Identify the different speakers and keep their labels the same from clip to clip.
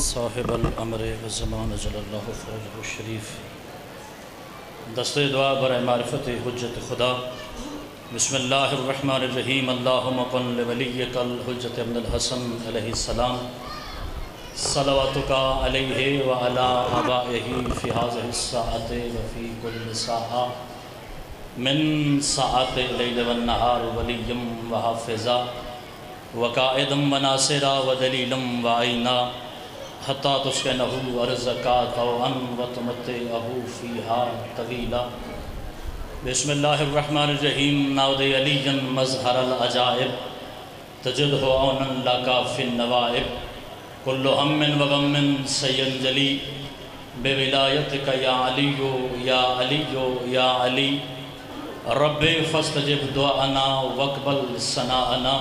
Speaker 1: صاحب الامر والزمان جل اللہ فرجہ الشریف دست دعا برائے معرفت حجت خدا بسم اللہ الرحمن الرحیم اللہم قل لولیک الحجت ابن الحسن علیہ السلام صلواتک علیہ وعلا آبائہ فی هذه الساعة وفی کل ساعة من ساعت اللیل والنہار ولیم وحافظا وقائدا وناصرا ودلیلا وعینا حتی تسکنہ ارزقا طوعا وتمتعہ فیہا طویلا بسم اللہ الرحمن الرحیم ناود علی مظہر العجائب تجدہ عونا لکا فی النوائب کل ہم وغم سینجلی بولایتک یا علی یا علی یا علی رب فاستجب دعانا واقبل ثناءنا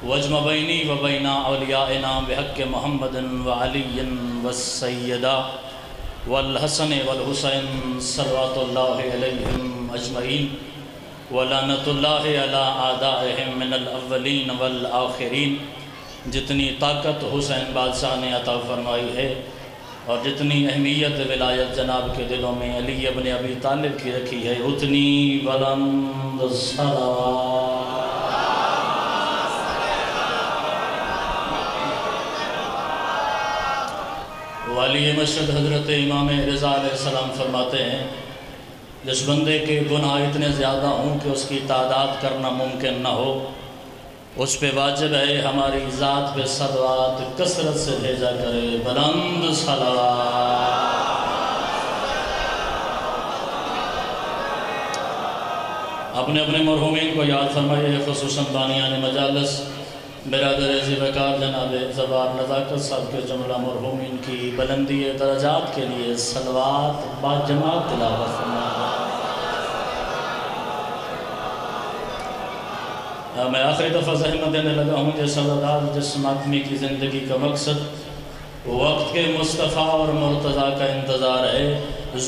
Speaker 1: واجمع بینی و بین اولیائنا بحق محمد وعلی والسیدہ والحسن والحسین صلوات اللہ علیہم اجمعین ولعنت اللہ علی اعدائہم من الاولین والآخرین۔ جتنی طاقت حسین بادشاہ نے عطا فرمائی ہے اور جتنی اہمیت ولایت جناب کے دلوں میں علی ابن ابی طالب کی رکھی ہے اتنی بلند صلوات۔ والی مشہد حضرت امام رضا علیہ السلام فرماتے ہیں جس بندے کے گناہ اتنے زیادہ ہوں کہ اس کی تعداد کرنا ممکن نہ ہو اس پہ واجب ہے ہماری ذات پہ صلوات کثرت سے بھیجا کرے بلند صلوات۔ اپنے اپنے مرحومین کو یاد فرمائیے خصوصاً بانیان مجالس برادر ذوالفقار جناب زبان نزاکت صاحب کے جملہ مرحومین کی بلندی درجات کے لیے صلوات با جماعت تلاوت فرمائیے۔ میں آخری دفعہ زحمت دینے لگا ہوں جس اللہ جس آدمی کی زندگی کا مقصد وقت کے مصطفیٰ اور مرتضیٰ کا انتظار ہے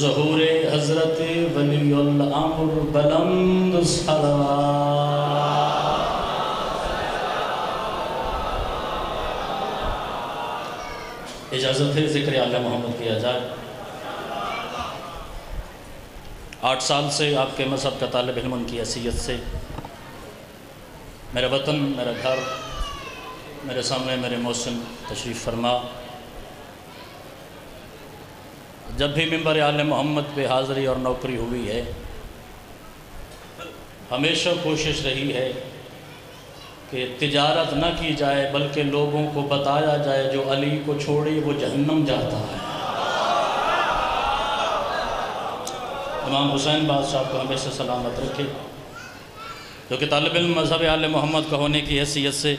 Speaker 1: ظہور حضرت ولی الامر بلند صلوات۔ اجازت ہے ذکر آل محمد کیا جائے۔ 8 سال سے آپ کے مذہب کا طالب علم کی حیثیت سے میرا وطن میرا گھر میرے سامنے میرے محسن تشریف فرما جب بھی منبر آل محمد پہ حاضری اور نوکری ہوئی ہے ہمیشہ کوشش رہی ہے کہ تجارت نہ کی جائے بلکہ لوگوں کو بتایا جائے جو علی کو چھوڑے وہ جہنم جاتا ہے۔ امام حسین بادشاہ کو ہمیشہ سلامت رکھے جو کہ طالب علم مذہب آل محمد کا ہونے کی حیثیت سے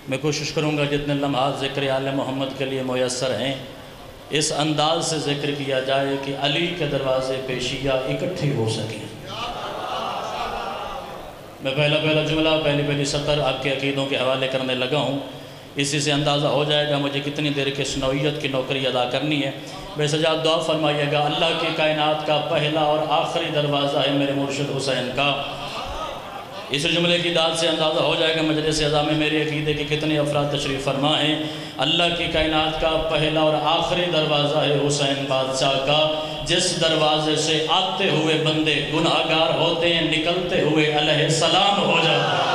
Speaker 1: میں کوشش کروں گا جتنے لمحات ذکر آل محمد کے لیے میسر ہیں اس انداز سے ذکر کیا جائے کہ علی کے دروازے پہ شیعہ اکٹھے ہو سکیں۔ میں پہلا جملہ پہلی سطر آپ کے عقیدوں کے حوالے کرنے لگا ہوں اسی سے اندازہ ہو جائے گا مجھے کتنی دیر کس نوعیت کی نوکری ادا کرنی ہے۔ بے سجاد دعا فرمائیے گا اللہ کی کائنات کا پہلا اور آخری دروازہ ہے میرے مرشد حسین کا۔ اس جملے کی داد سے اندازہ ہو جائے گا مجلس اعظام میں میرے عقیدے کے کتنے افراد تشریف فرما ہیں۔ اللہ کی کائنات کا پہلا اور آخری دروازہ ہے حسین بادشاہ کا جس دروازے سے آتے ہوئے بندے گناہگار ہوتے ہیں نکلتے ہوئے علیہ السلام ہو جاتے ہیں۔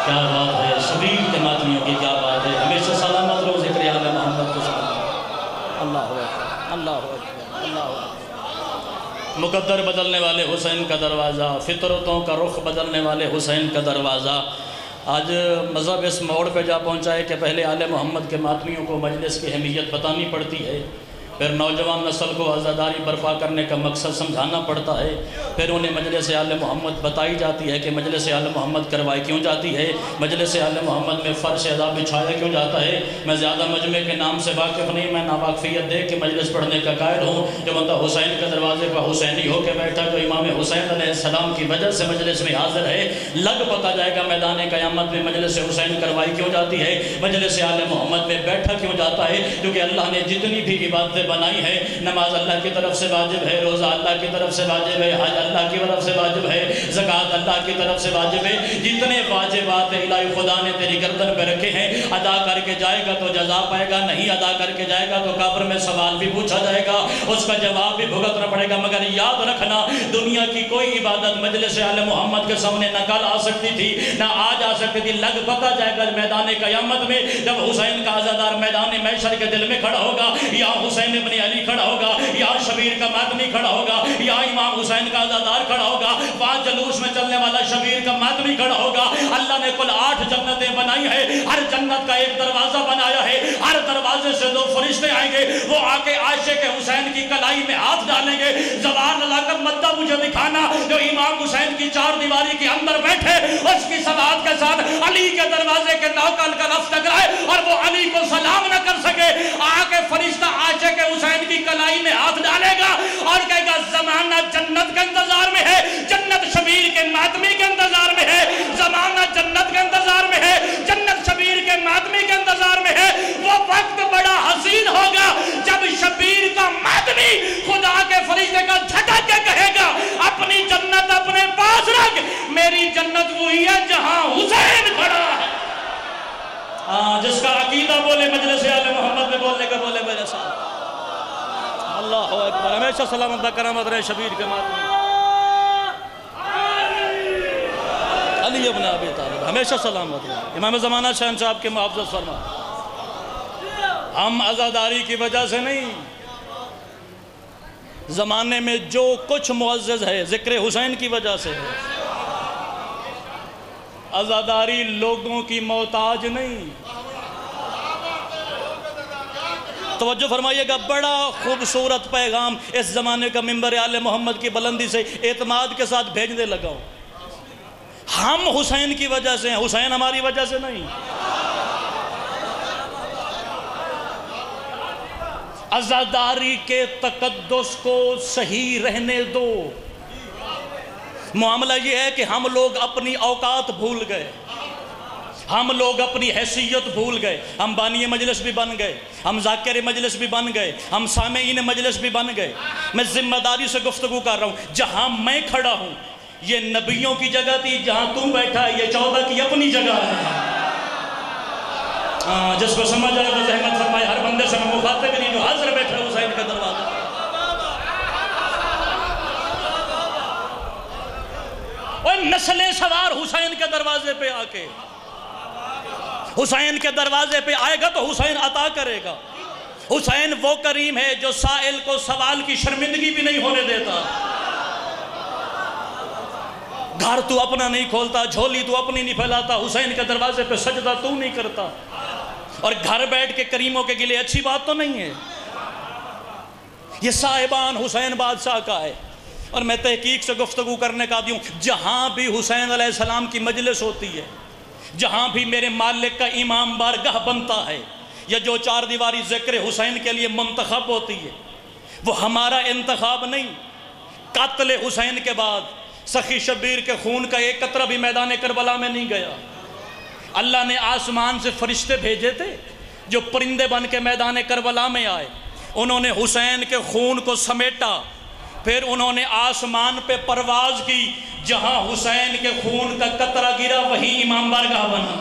Speaker 1: کیا بات ہے شبیر کے ماتمیوں کی کیا بات ہے۔ ہمیشہ سلامت رہو ذکر آل محمد کے ساتھ۔ اللہ اکبر اللہ اکبر اللہ اکبر۔ مقدر بدلنے والے حسین کا دروازہ فطرتوں کا رخ بدلنے والے حسین کا دروازہ۔ آج مذہب اس موڑ پہ جا پہنچا ہے کہ پہلے آل محمد کے ماتمیوں کو مجلس کی اہمیت بتانی پڑتی ہے پھر نوجوان نسل کو عزاداری برپا کرنے کا مقصد سمجھانا پڑتا ہے پھر انہیں مجلس آل محمد بتائی جاتی ہے کہ مجلس آل محمد کروائی کیوں جاتی ہے مجلس آل محمد میں فرش ادا بچھایا کیوں جاتا ہے۔ میں زیادہ مجمع کے نام سے واقف نہیں میں ناواقفیت دیکھ کے مجلس پڑھنے کا قائل ہوں جو بندہ حسین کے دروازے پر حسینی ہو کے بیٹھا تو امام حسین علیہ السلام کی وجہ سے مجلس میں حاضر ہے لگ پتا جائے گا میدان قیامت میں مجلس حسین کروائی کیوں جاتی ہے مجلس آل محمد میں بیٹھا کیوں جاتا ہے کیونکہ اللہ نے جتنی بھی عبادتیں بنائی ہے، نماز اللہ کی طرف سے واجب ہے، روزہ اللہ کی طرف سے واجب ہے، حج اللہ کی طرف سے واجب ہے، زکوٰۃ اللہ کی طرف سے واجب ہے۔ جتنے واجبات الہی خدا نے تیری گردن پہ رکھے ہیں، ادا کر کے جائے گا تو جزا پائے گا، نہیں ادا کر کے جائے گا تو قبر میں سوال بھی پوچھا جائے گا، اس کا جواب بھی بھگتنا پڑے گا۔ مگر یاد رکھنا، دنیا کی کوئی عبادت مجلس آل محمد کے سامنے نہ کل آ سکتی تھی نہ آج آ سکتی تھی۔ لگ پتہ جائے گا میدان قیامت میں، جب حسین کا عزادار میدان محشر کے دل میں کھڑا ہوگا، یا حسین ابن علی کھڑا ہوگا، یا شبیر کا ماتمی کھڑا ہوگا، یا امام حسین کا عزادار کھڑا ہوگا، وہاں جلوس میں چلنے والا شبیر کا ماتمی کھڑا ہوگا۔ اللہ نے کل 8 جنتیں بنائی ہیں، ہر جنت کا ایک دروازہ بنایا ہے، ہر دروازے سے 2 فرشتے آئیں گے، وہ آ کے عاشق حسین کی کلائی میں ہاتھ ڈالیں گے، زبان لگا کر مدہ مجھے دکھانا جو امام حسین کی 4 دیواری کے اندر بیٹھے، اس کی صلوات کے ساتھ علی کے دروازے کے نوکل کا لفظ ٹکرائے اور وہ علی کو سلام نہ کر سکے، آ کے فرشتہ عاشق حسین کی کلائی میں ہاتھ ڈالے گا اور کہے گا زمانہ جنت کے انتظار میں ہے، جنت شبیر کے ماتمی کے انتظار میں ہے، زمانہ جنت کے انتظار میں ہے، جنت شبیر کے ماتمی کے انتظار میں ہے۔ وہ وقت بڑا حسین ہوگا جب شبیر کا ماتمی خدا کے فرشتے کا جھٹک کے کہے گا اپنی جنت اپنے پاس رکھ، میری جنت وہی ہے جہاں حسین کھڑا ہے۔ جس کا عقیدہ بولے مجلس آل محمد میں بولنے کا بولے میرے ساتھ اللہ اکبر۔ ہمیشہ سلامت کرامت رہے شبیر کے ماتمی علی ابن ابی طالب، ہمیشہ سلامت رہے۔ امام زمانہ شہنشاہ صاحب کے محافظت فرما، ہم عزاداری کی وجہ سے نہیں، زمانے میں جو کچھ معزز ہے ذکر حسین کی وجہ سے ہے۔ عزاداری لوگوں کی محتاج نہیں۔ توجہ فرمائیے گا، بڑا خوبصورت پیغام اس زمانے کا منبر آل محمد کی بلندی سے اعتماد کے ساتھ بھیجنے لگا ہوں۔ ہم حسین کی وجہ سے ہیں، حسین ہماری وجہ سے نہیں۔ عزاداری کے تقدس کو صحیح رہنے دو۔ معاملہ یہ ہے کہ ہم لوگ اپنی اوقات بھول گئے، ہم لوگ اپنی حیثیت بھول گئے، ہم بانی مجلس بھی بن گئے، ہم ذاکر مجلس بھی بن گئے، ہم سامعین مجلس بھی بن گئے۔ میں ذمہ داری سے گفتگو کر رہا ہوں، جہاں میں کھڑا ہوں یہ نبیوں کی جگہ تھی، جہاں تو بیٹھا ہے یہ 14 کی اپنی جگہ ہے۔ جس کو سمجھ آئے تو زحمت فرمائے، ہر بندے سے میں مخاطب نہیں جو حاضر بیٹھا حسین کا دروازہ۔ اور نسلیں سوار حسین کے دروازے پہ آ کے، حسین کے دروازے پہ آئے گا تو حسین عطا کرے گا۔ حسین وہ کریم ہے جو سائل کو سوال کی شرمندگی بھی نہیں ہونے دیتا۔ گھر تو اپنا نہیں کھولتا، جھولی تو اپنی نہیں پھیلاتا، حسین کے دروازے پہ سجدہ تو نہیں کرتا۔ اور گھر بیٹھ کے کریموں کے گلے اچھی بات تو نہیں ہے۔ یہ صاحبان حسین بادشاہ کا ہے۔ اور میں تحقیق سے گفتگو کرنے کا عادی ہوں، جہاں بھی حسین علیہ السلام کی مجلس ہوتی ہے، جہاں بھی میرے مالک کا امام بارگاہ بنتا ہے، یا جو 4 دیواری ذکر حسین کے لیے منتخب ہوتی ہے، وہ ہمارا انتخاب نہیں۔ قتل حسین کے بعد سخی شبیر کے خون کا ایک قطرہ بھی میدان کربلا میں نہیں گیا۔ اللہ نے آسمان سے فرشتے بھیجے تھے جو پرندے بن کے میدان کربلا میں آئے، انہوں نے حسین کے خون کو سمیٹا، پھر انہوں نے آسمان پہ پرواز کی، جہاں حسین کے خون کا قطرہ گرا وہی امام بارگاہ بنا۔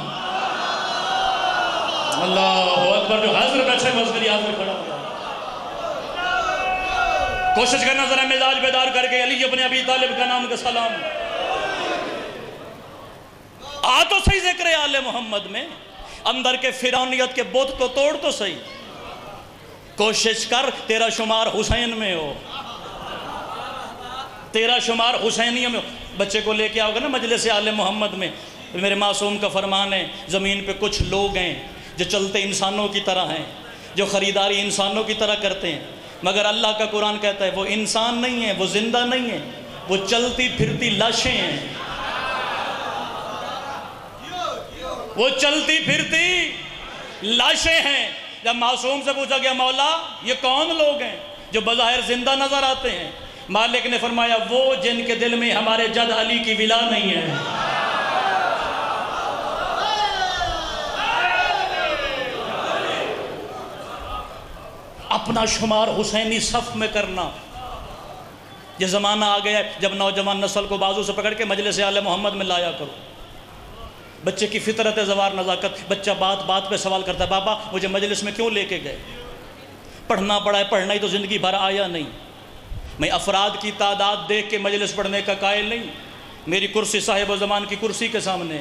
Speaker 1: اللہ اکبر، جو حاضر بیٹھے مزدری حاضر کھڑا ہوا۔ کوشش کرنا ذرا مزاج بیدار کر کے علی ابن ابی طالب کا نام کا سلام آ تو صحیح ذکر آل محمد میں، اندر کے فرعونیت کے بت کو توڑ تو صحیح، کوشش کر تیرا شمار حسین میں ہو، تیرا شمار حسینیوں میں ہو۔ بچے کو لے کے آؤ گے نا مجلس آل محمد میں، میرے معصوم کا فرمان ہے، زمین پہ کچھ لوگ ہیں جو چلتے انسانوں کی طرح ہیں، جو خریداری انسانوں کی طرح کرتے ہیں، مگر اللہ کا قرآن کہتا ہے وہ انسان نہیں ہے، وہ زندہ نہیں ہے، وہ چلتی پھرتی لاشیں ہیں، وہ چلتی پھرتی لاشیں ہیں۔ جب معصوم سے پوچھا گیا مولا یہ کون لوگ ہیں جو بظاہر زندہ نظر آتے ہیں، مالک نے فرمایا وہ جن کے دل میں ہمارے جد علی کی ولا نہیں ہے۔ اپنا شمار حسینی صف میں کرنا. یہ زمانہ آ گیا ہے جب نوجوان نسل کو بازو سے پکڑ کے مجلس آل محمد میں لایا کرو. بچے کی فطرت ہے زوار نزاکت. بچہ بات بات پہ سوال کرتا ہے بابا مجھے مجلس میں کیوں لے کے گئے؟ پڑھنا پڑا ہے، پڑھنا ہی تو زندگی بھر آیا نہیں. میں افراد کی تعداد دیکھ کے مجلس پڑھنے کا قائل نہیں. میری کرسی صاحب و زمان کی کرسی کے سامنے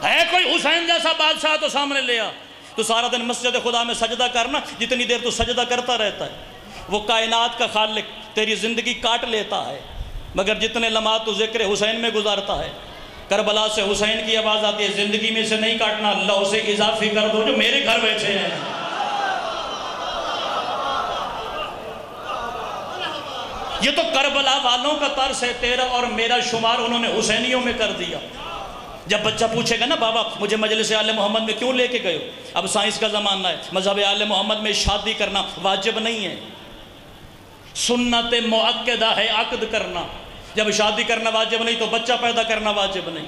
Speaker 1: ہے کوئی حسین جیسا بادشاہ تو سامنے لیا. تو سارا دن مسجد خدا میں سجدہ کرنا، جتنی دیر تو سجدہ کرتا رہتا ہے. وہ کائنات کا خالق تیری زندگی کاٹ لیتا ہے، مگر جتنے لمحات تو ذکر حسین میں گزارتا ہے. کربلا سے حسین کی آواز آتی ہے، زندگی میں سے نہیں کاٹنا، اللہ اسے اضافی کر دو جو میرے گھر بیٹھے ہیں. یہ تو کربلا والوں کا طرز ہے، تیرا اور میرا شمار انہوں نے حسینیوں میں کر دیا. جب بچہ پوچھے گا نا بابا مجھے مجلس آل محمد میں کیوں لے کے گئے ہو؟ اب سائنس کا زمانہ ہے، مذہب آل محمد میں شادی کرنا واجب نہیں ہے، سنت مؤکدہ ہے عقد کرنا. جب شادی کرنا واجب نہیں تو بچہ پیدا کرنا واجب نہیں.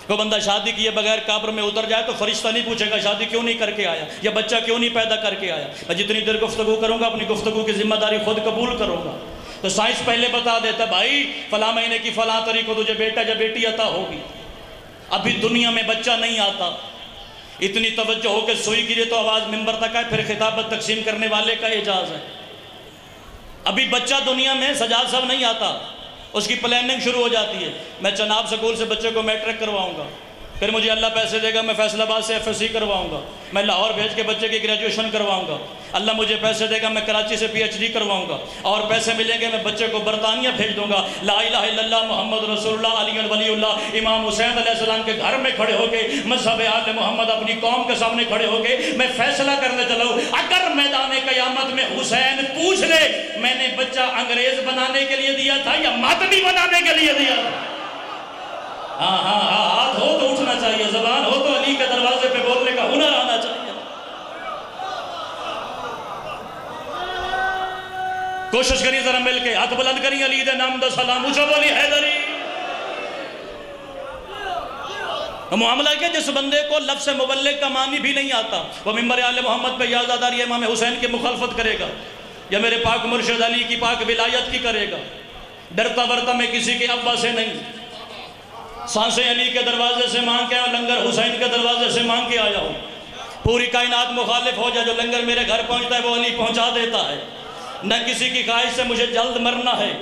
Speaker 1: کوئی بندہ شادی کیے بغیر قبر میں اتر جائے تو فرشتہ نہیں پوچھے گا شادی کیوں نہیں کر کے آیا یا بچہ کیوں نہیں پیدا کر کے آیا. میں جتنی دیر گفتگو کروں گا اپنی گفتگو کی ذمہ داری خود قبول کروں گا. تو سائنس پہلے بتا دیتا بھائی فلاں مہینے کی فلاں تاریخ کو تجھے بیٹا یا بیٹی عطا ہوگی. ابھی دنیا میں بچہ نہیں آتا. اتنی توجہ ہو کے سوئی گرے تو آواز منبر تک ہے، پھر خطابت تقسیم کرنے والے کا اعجاز ہے. ابھی بچہ دنیا میں سجاد صاحب نہیں آتا، اس کی پلاننگ شروع ہو جاتی ہے. میں چناب سکول سے بچے کو میٹرک کرواؤں گا، پھر مجھے اللہ پیسے دے گا میں فیصل آباد سے FSC کرواؤں گا، میں لاہور بھیج کے بچے کی گریجویشن کرواؤں گا. اللہ مجھے پیسے دے گا میں کراچی سے PhD کرواؤں گا، اور پیسے ملیں گے میں بچے کو برطانیہ بھیج دوں گا. لا الہ الا اللہ محمد رسول اللہ علی ولی اللہ. امام حسین علیہ السلام کے گھر میں کھڑے ہو کے مذہب آل محمد اپنی قوم کے سامنے کھڑے ہو کے میں فیصلہ کرنے چلا ہوں. اگر میدان قیامت میں حسین پوچھ لے میں نے بچہ انگریز بنانے کے لیے دیا تھا یا ماتمی بنانے کے لیے دیا تھا؟ ہاں ہاں ہاں ہاتھ ہو تو اٹھنا چاہیے، زبان ہو تو علی کے دروازے پہ بولنے کا ہنر آنا چاہیے. کوشش کری ذرا مل کے ہاتھ بلند کری، علی دے نام دا سلام اونچا بولی حیدری. معاملہ کہ جس بندے کو لفظ مبلغ کا معنی بھی نہیں آتا وہ منبر آل محمد پہ یا زاداری امام حسین کی مخالفت کرے گا یا میرے پاک مرشد علی کی پاک ولایت کی کرے گا. ڈرتا ورتا میں کسی کے ابا سے نہیں، سانسیں علی کے دروازے سے مانگ کے آیا، لنگر حسین کے دروازے سے مانگ کے آیا ہوں. پوری کائنات مخالف ہو جائے، جو لنگر میرے گھر پہنچتا ہے وہ علی پہنچا دیتا ہے. نہ کسی کی خواہش سے مجھے جلد مرنا ہے،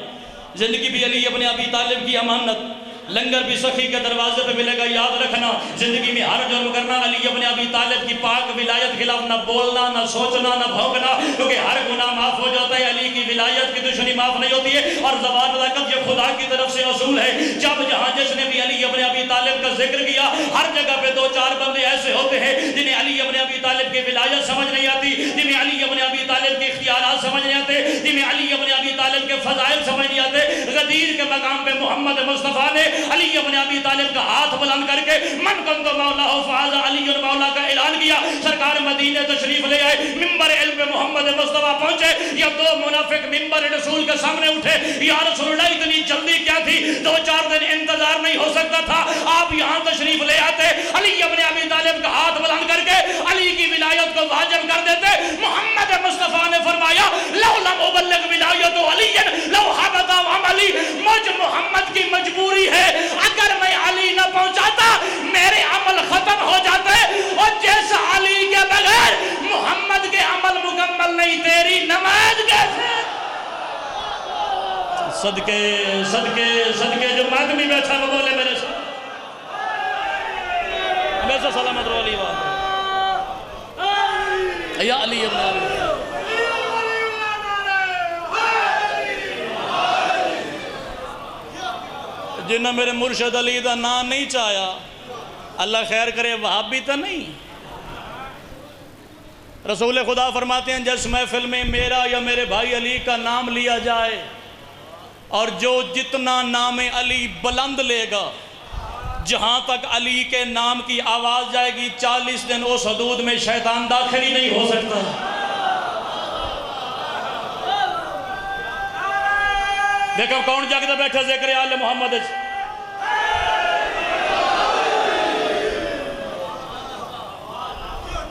Speaker 1: زندگی بھی علی ابن ابی طالب کی امانت، لنگر بھی سخی کے دروازے پہ ملے گا. یاد رکھنا زندگی میں ہر جرم کرنا علی ابن ابی طالب کی پاک ولایت خلاف نہ بولنا نہ سوچنا نہ بھونکنا، کیونکہ ہر گناہ معاف ہو جاتا ہے، علی کی ولایت کی دشمنی معاف نہیں ہوتی ہے. اور زبان طاقت یہ خدا کی طرف سے اصول ہے، جب جہاں جس نے بھی علی ابن ابی طالب کا ذکر کیا ہر جگہ پہ دو چار بندے ایسے ہوتے ہیں جنہیں علی ابن ابی طالب کی ولایت سمجھ نہیں آتی، جنہیں علی ابن ابی طالب کے اختیارات سمجھ نہیں آتے، جنہیں علی ابن ابی طالب کے فضائل سمجھ نہیں آتے. غدیر کے مقام پہ محمد مصطفیٰ نے علی ابن ابی طالب کا ہاتھ بلند کر کے من کنت مولا فاز علی مولا کا اعلان کیا. سرکار مدینے تشریف لے آئے، منبر علم پہ محمد مصطفیٰ پہنچے. یا دو منافق منبر رسول کے سامنے اٹھے، یا رسول اللہ اتنی جلدی کیا تھی؟ 2-4 دن انتظار نہیں ہو سکتا تھا، آپ یہاں تشریف لے آتے، علی ابن ابی طالب کا ہاتھ بلند کر کے علی کی ولایت کو واجب کر دیتے. محمد مصطفیٰ نے فرمایا لو لم ابلغ ولایت علی لو حبط عملی. مجھ محمد کی مجبوری ہے، اگر میں علی نہ پہنچاتا میرے عمل ختم ہو جاتے، اور جیسا علی کے بغیر محمد کے عمل مکمل نہیں، تیری نماز کیسے؟ صدقے صدقے صدقے جو ماتمی بیٹھا وہ بولے میرے ساتھ ہمیشہ سلامت رو علی وآلہ یا علی ابن ابی. جنہیں میرے مرشد علی دا نام نہیں چاہیا اللہ خیر کرے وہابی تا نہیں. رسول خدا فرماتے ہیں جس محفل میں میرا یا میرے بھائی علی کا نام لیا جائے اور جو جتنا نام علی بلند لے گا، جہاں تک علی کے نام کی آواز جائے گی 40 دن اس حدود میں شیطان داخل ہی نہیں ہو سکتا. دیکھو کون جاگتا بیٹھا ذکر آل محمد.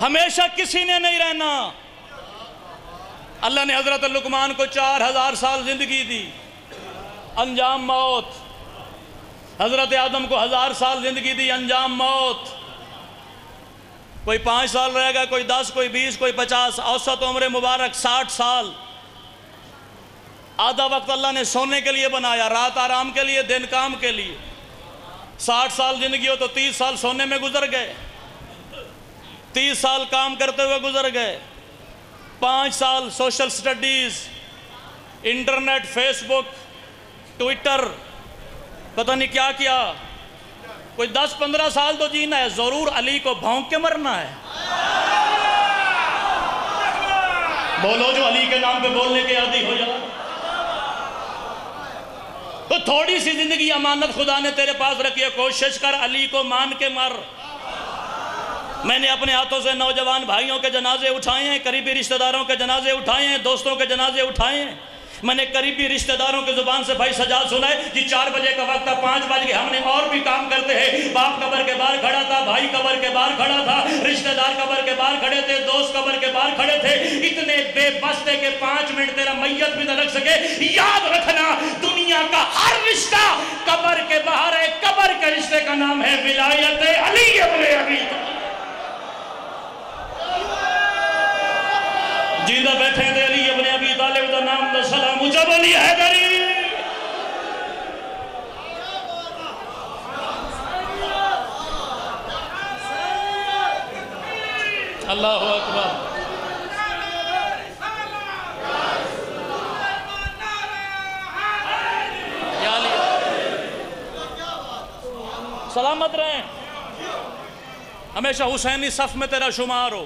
Speaker 1: ہمیشہ کسی نے نہیں رہنا۔ اللہ نے حضرت لقمان کو 4000 سال زندگی دی، انجام موت۔ حضرت آدم کو 1000 سال زندگی دی، انجام موت۔ کوئی 5 سال رہے گا، کوئی 10، کوئی 20، کوئی 50، اوسط عمر مبارک 60 سال۔ آدھا وقت اللہ نے سونے کے لیے بنایا، رات آرام کے لیے، دن کام کے لیے۔ 60 سال زندگی ہو تو 30 سال سونے میں گزر گئے، 30 سال کام کرتے ہوئے گزر گئے، 5 سال سوشل سٹڈیز، انٹرنیٹ، فیس بک، ٹویٹر، پتہ نہیں کیا کیا۔ کوئی 10-15 سال تو جینا ہے، ضرور علی کو بھونک کے مرنا ہے۔ بولو جو علی کے نام پہ بولنے کے عادی ہو جائے۔ تو تھوڑی سی زندگی امانت خدا نے تیرے پاس رکھی ہے، کوشش کر علی کو مان کے مر۔ میں نے اپنے ہاتھوں سے نوجوان بھائیوں کے جنازے اٹھائے ہیں، قریبی رشتہ داروں کے جنازے اٹھائے ہیں، دوستوں کے جنازے اٹھائے ہیں۔ میں نے قریبی رشتہ داروں کے زبان سے بھائی سجاد سنا ہے کہ 4 بجے کا وقت تھا، 5 بج گئے، ہم نے اور بھی کام کرتے ہیں۔ باپ قبر کے باہر کھڑا تھا، بھائی قبر کے باہر کھڑا تھا، رشتہ دار قبر کے باہر کھڑے تھے، دوست قبر کے باہر کھڑے تھے۔ اتنے بے بس تھے کہ 5 منٹ تیرا میت بھی نہ رکھ سکے۔ یاد رکھنا، دنیا کا ہر رشتہ قبر کے باہر ہے۔ قبر کے رشتے کا نام ہے ولایت علی ابن ابی طالب۔ جیدہ بیٹھے دے علی ابن ابی طالب دا نام دا سلام جب علی حیدری۔ اللہ اکبر۔ یا علی سلامت رہیں، ہمیشہ حسینی صف میں تیرا شمار ہو۔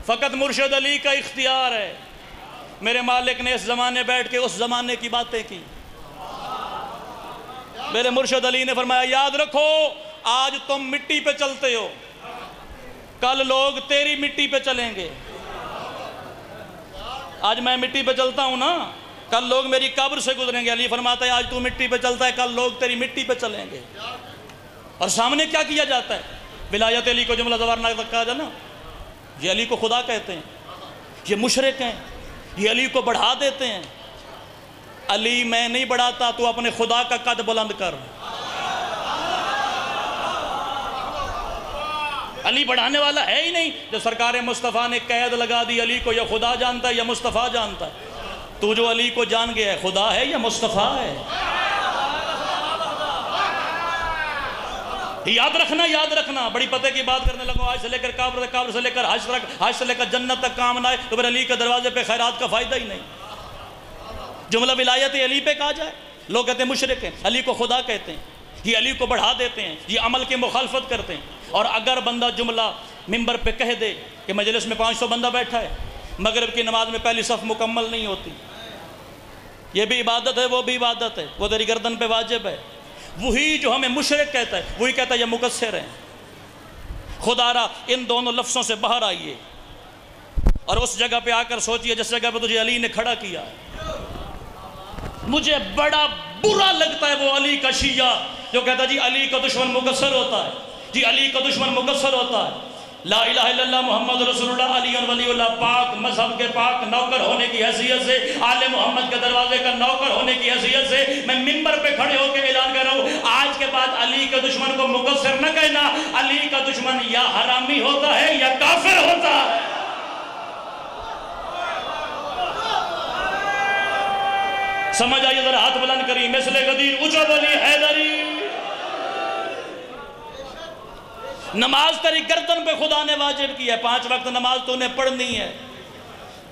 Speaker 1: فقط مرشد علی کا اختیار ہے۔ میرے مالک نے اس زمانے بیٹھ کے اس زمانے کی باتیں کی۔ میرے مرشد علی نے فرمایا یاد رکھو، آج تم مٹی پہ چلتے ہو، کل لوگ تیری مٹی پہ چلیں گے۔ آج میں مٹی پہ چلتا ہوں نا، کل لوگ میری قبر سے گزریں گے۔ علی فرماتا ہے آج تو مٹی پہ چلتا ہے، کل لوگ تیری مٹی پہ چلیں گے۔ اور سامنے کیا کیا جاتا ہے؟ ولایت علی کو جملہ زوار نہ کہا جانا، یہ علی کو خدا کہتے ہیں، یہ مشرک ہیں، یہ علی کو بڑھا دیتے ہیں۔ علی میں نہیں بڑھاتا، تو اپنے خدا کا قد بلند کر۔ علی بڑھانے والا ہے ہی نہیں۔ جو سرکار مصطفیٰ نے قید لگا دی علی کو، یا خدا جانتا ہے یا مصطفیٰ جانتا ہے؟ تو جو علی کو جان گیا ہے، خدا ہے یا مصطفیٰ ہے؟ یاد رکھنا، بڑی پتہ کی بات کرنے لگو، آج سے لے کر قبر سے لے کر حج سے لے کر جنت تک کام نہ آئے تو پھر علی کے دروازے پہ خیرات کا فائدہ ہی نہیں۔ جملہ ولایت علی پہ کہا جائے، لوگ کہتے ہیں مشرک ہیں، علی کو خدا کہتے ہیں، یہ علی کو بڑھا دیتے ہیں، یہ عمل کی مخالفت کرتے ہیں۔ اور اگر بندہ جملہ ممبر پہ کہہ دے کہ مجلس میں 500 بندہ بیٹھا ہے، مغرب کی نماز میں پہلی صف مکمل نہیں ہوتی، یہ بھی عبادت ہے، وہ بھی عبادت ہے، وہ تیری گردن پہ واجب ہے، وہی جو ہمیں مشرک کہتا ہے وہی کہتا ہے یہ مقصر ہیں۔ خدا را ان دونوں لفظوں سے باہر آئیے اور اس جگہ پہ آ کر سوچئے جس جگہ پہ تجھے علی نے کھڑا کیا۔ مجھے بڑا برا لگتا ہے وہ علی کا شیعہ جو کہتا ہے جی علی کا دشمن مقصر ہوتا ہے، جی علی کا دشمن مقصر ہوتا ہے۔ لا الہ الا اللہ محمد رسول اللہ، علی ولی اللہ، پاک مذہب کے پاک نوکر ہونے کی حیثیت سے، آل محمد کے دروازے کا نوکر ہونے کی حیثیت سے میں ممبر پہ کھڑے ہو کے اعلان کر رہا ہوں، آج کے بعد علی کے دشمن کو مقصر نہ کہنا۔ علی کا دشمن یا حرامی ہوتا ہے یا کافر ہوتا ہے۔ سمجھ آئیے ذرا، ہاتھ بلند کری، مثل غدیر اجب علی حیدری۔ نماز تیری گردن پہ خدا نے واجب کی ہے، 5 وقت نماز تو نے پڑھنی ہے۔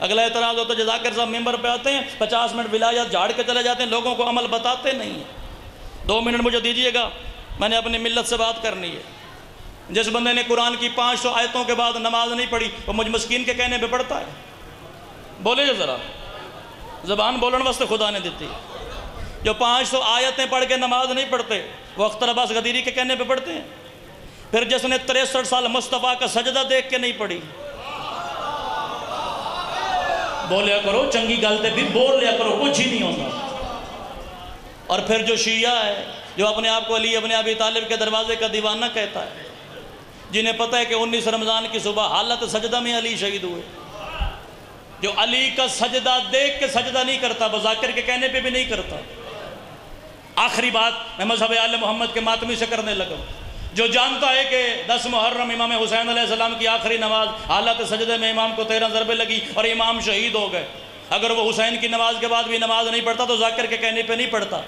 Speaker 1: اگلا اعتراض ہوتا ہے جزاکر صاحب ممبر پہ آتے ہیں 50 منٹ ولایت جھاڑ کے چلے جاتے ہیں، لوگوں کو عمل بتاتے نہیں ہیں۔ 2 منٹ مجھے دیجئے گا، میں نے اپنی ملت سے بات کرنی ہے۔ جس بندے نے قرآن کی 500 آیتوں کے بعد نماز نہیں پڑھی وہ مجھ مسکین کے کہنے پہ پڑھتا ہے؟ بولے جو ذرا، زبان بولن واسطے خدا نے دیتی ہے۔ جو 500 آیتیں پڑھ کے نماز نہیں پڑھتے وہ اختر عباس غدیری کے کہنے پہ پڑھتے ہیں۔ پھر جس نے 63 سال مصطفیٰ کا سجدہ دیکھ کے نہیں پڑھی، بولیا کرو چنگی گلتے بھی بول لیا کرو، کچھ ہی نہیں ہوتا۔ اور پھر جو شیعہ ہے جو اپنے آپ کو علی ابن ابی طالب کے دروازے کا دیوانہ کہتا ہے، جنہیں پتہ ہے کہ 19 رمضان کی صبح حالت سجدہ میں علی شہید ہوئے، جو علی کا سجدہ دیکھ کے سجدہ نہیں کرتا، بذاکر کے کہنے پہ بھی نہیں کرتا۔ آخری بات میں مذہب آل محمد کے ماتمی سے کرنے لگا، جو جانتا ہے کہ 10 محرم امام حسین علیہ السلام کی آخری نماز حالت سجدے میں امام کو 13 ضربیں لگی اور امام شہید ہو گئے، اگر وہ حسین کی نماز کے بعد بھی نماز نہیں پڑھتا تو ذاکر کے کہنے پہ نہیں پڑھتا۔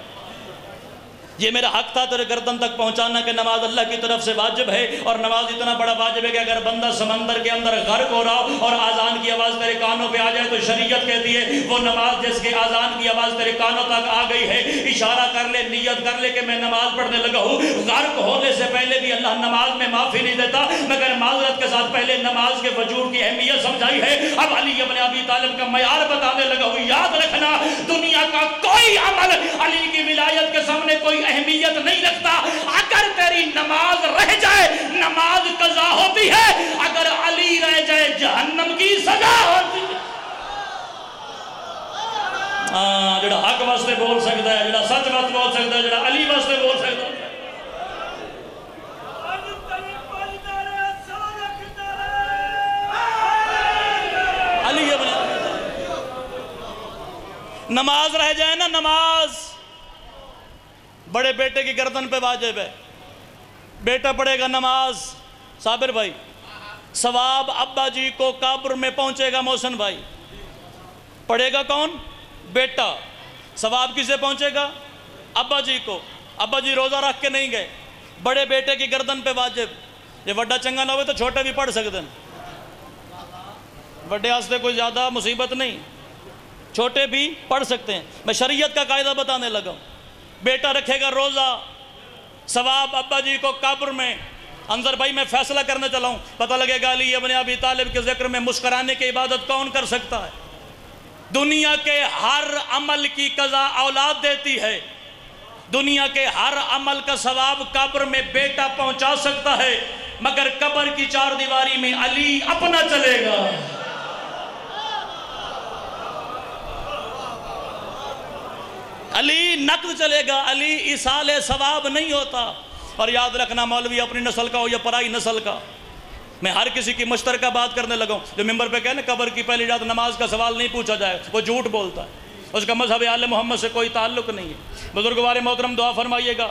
Speaker 1: یہ میرا حق تھا تیرے گردن تک پہنچانا کہ نماز اللہ کی طرف سے واجب ہے، اور نماز اتنا بڑا واجب ہے کہ اگر بندہ سمندر کے اندر غرق ہو رہا ہو اور اذان کی آواز تیرے کانوں پہ آ جائے تو شریعت کہتی ہے وہ نماز جس کے اذان کی آواز تیرے کانوں تک آ گئی ہے، اشارہ کر لے، نیت کر لے کہ میں نماز پڑھنے لگا ہوں۔ غرق ہونے سے پہلے بھی اللہ نماز میں معافی نہیں دیتا، مگر معذرت کے ساتھ پہلے نماز کے وجود کی اہمیت سمجھائی ہے، اب علی ابن ابی طالب کا معیار بتانے لگا ہوں۔ یاد رکھنا، دنیا کا کوئی عمل علی کی ولایت کے سامنے کوئی اہمیت نہیں رکھتا۔ اگر تیری نماز رہ جائے نماز قضا ہوتی ہے، اگر علی رہ جائے جہنم کی سزا ہوتی ہے۔ جڑا حق واسطے بول سکتا ہے، جڑا سچ واسطے بول سکتا ہے، جڑا علی واسطے بول سکتا ہے۔ علی ابن ابی طالب، نماز رہ جائے نا، نماز بڑے بیٹے کی گردن پہ واجب ہے، بیٹا پڑھے گا نماز، صابر بھائی ثواب ابا جی کو قبر میں پہنچے گا، محسن بھائی پڑھے گا کون؟ بیٹا۔ ثواب کسے پہنچے گا؟ ابا جی کو۔ ابا جی روزہ رکھ کے نہیں گئے، بڑے بیٹے کی گردن پہ واجب۔ یہ وڈا چنگا نہ ہوئے تو چھوٹے بھی پڑھ سکتے ہیں، وڈے واسطے کوئی زیادہ مصیبت نہیں، چھوٹے بھی پڑھ سکتے ہیں۔ میں شریعت کا قاعدہ بتانے لگا ہوں۔ بیٹا رکھے گا روزہ، ثواب ابا جی کو قبر میں۔ انظر بھائی میں فیصلہ کرنے چلا ہوں، پتہ لگے گا علی ابن ابی طالب کے ذکر میں مسکرانے کی عبادت کون کر سکتا ہے؟ دنیا کے ہر عمل کی قضا اولاد دیتی ہے، دنیا کے ہر عمل کا ثواب قبر میں بیٹا پہنچا سکتا ہے، مگر قبر کی چار دیواری میں علی اپنا چلے گا۔ علی نقد چلے گا، علی ایصال ثواب نہیں ہوتا۔ اور یاد رکھنا، مولوی اپنی نسل کا ہو یا پرائی نسل کا، میں ہر کسی کی مشترکہ بات کرنے لگا ہوں۔ جو ممبر پہ کہے نا قبر کی پہلی رات نماز کا سوال نہیں پوچھا جائے، وہ جھوٹ بولتا ہے، اس کا مذہب آل محمد سے کوئی تعلق نہیں ہے۔ بزرگوار محترم دعا فرمائیے گا،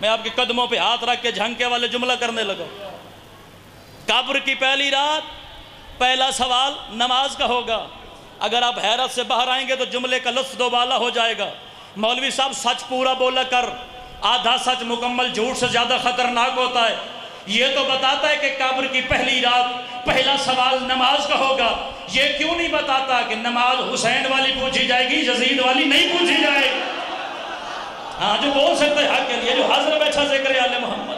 Speaker 1: میں آپ کے قدموں پہ ہاتھ رکھ کے جھنکے والے جملہ کرنے لگا ہوں۔ قبر کی پہلی رات پہلا سوال نماز کا ہوگا۔ اگر آپ حیرت سے باہر آئیں گے تو جملے کا لفظ دوبالا ہو جائے گا، مولوی صاحب سچ پورا بولا کر، آدھا سچ مکمل جھوٹ سے زیادہ خطرناک ہوتا ہے۔ یہ تو بتاتا ہے کہ قبر کی پہلی رات پہلا سوال نماز کا ہوگا، یہ کیوں نہیں بتاتا کہ نماز حسین والی پوچھی جائے گی، یزید والی نہیں پوچھی جائے گی؟ ہاں جو بول سکتے ہیں حق کے لیے، جو حاضر بیٹھا ذکر آل محمد۔